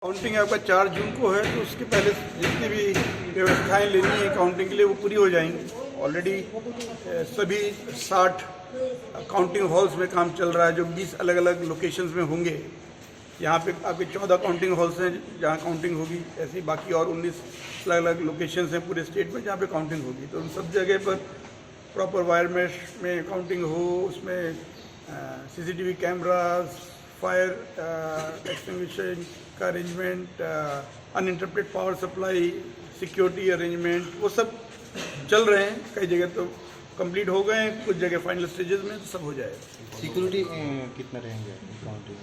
Counting आपका 4 जून को है, तो उसके पहले जितनी भी व्यवस्थाएं लेनी है काउंटिंग के लिए वो पूरी हो जाएंगी। ऑलरेडी सभी 60 काउंटिंग हॉल्स में काम चल रहा है, जो 20 अलग अलग लोकेशंस में होंगे। यहाँ पे आपके 14 काउंटिंग हॉल्स हैं जहाँ काउंटिंग होगी, ऐसे ही बाकी और 19 अलग अलग लोकेशंस हैं पूरे स्टेट में जहाँ पे काउंटिंग होगी। तो उन सब जगह पर प्रॉपर वायर मेश में काउंटिंग हो, उसमें CCTV कैमराज, फायर एक्सटिंग्विशिंग का arrangement, uninterrupted power supply, security arrangement, वो सब चल रहे हैं। कई जगह तो कंप्लीट हो गए हैं, कुछ जगह फाइनल स्टेजेस में, तो सब हो जाएगा। सिक्योरिटी कितना रहेंगे काउंटिंग?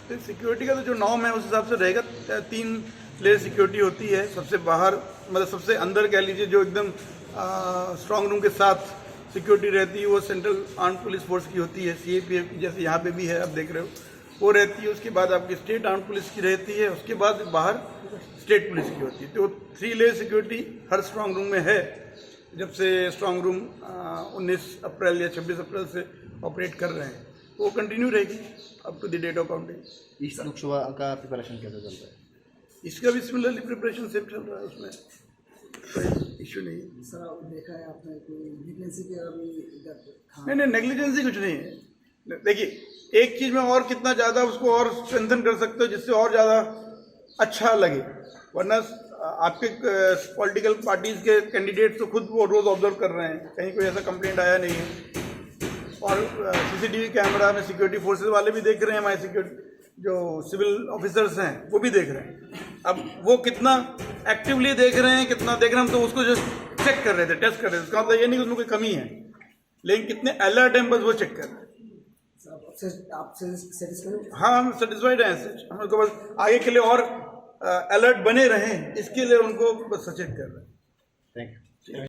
तो सिक्योरिटी का तो जो नॉर्म है उस हिसाब से रहेगा। 3 लेयर सिक्योरिटी होती है। सबसे बाहर मतलब सबसे अंदर कह लीजिए जो एकदम स्ट्रांग रूम के साथ सिक्योरिटी रहती है वो सेंट्रल आर्म्ड पुलिस फोर्स की होती है, CAPF की, जैसे यहाँ पे भी है, आप देख रहे हो, वो रहती है। उसके बाद आपकी स्टेट आर्म्ड पुलिस की रहती है, उसके बाद बाहर स्टेट पुलिस की होती है। तो 3 लेयर सिक्योरिटी हर स्ट्रांग रूम में है। जब से स्ट्रांग रूम 19 अप्रैल या 26 अप्रैल से ऑपरेट कर रहे हैं, वो कंटिन्यू रहेगी up to the date of counting. इस लोकसभा का प्रिपरेशन कैसे चल रहा है? इसका भी सिमिलरली प्रिपरेशन सेम चल रहा है, उसमें कोई इश्यू नहीं है। सर, आप देखा है आपने कोई नेगलेंसी के अभी नहीं, नेग्लिजेंसी कुछ नहीं है। देखिए, एक चीज में और कितना ज्यादा उसको और स्ट्रेंथन कर सकते हो जिससे और ज्यादा अच्छा लगे, वरना आपके पॉलिटिकल पार्टीज के कैंडिडेट तो खुद वो रोज ऑब्जर्व कर रहे हैं, कहीं कोई ऐसा कंप्लेंट आया नहीं है। और CCTV कैमरा में सिक्योरिटी फोर्सेज वाले भी देख रहे हैं, हमारे सिक्योरिटी जो सिविल ऑफिसर्स हैं वो भी देख रहे हैं। अब वो कितना एक्टिवली देख रहे हैं, कितना देख रहे हैं, हम तो उसको जस्ट चेक कर रहे थे, टेस्ट कर रहे थे। उसका मतलब ये नहीं कि उसमें कोई कमी है, लेकिन कितने अलर्ट हैं बस वो चेक कर रहे हैं। आप सेटिस्फाइड? हाँ, हम सेटिस्फाइड हैं ऐसे। हम उनको बस आगे के लिए और अलर्ट बने रहें, इसके लिए उनको बस सचेत कर रहे हैं। Thank you.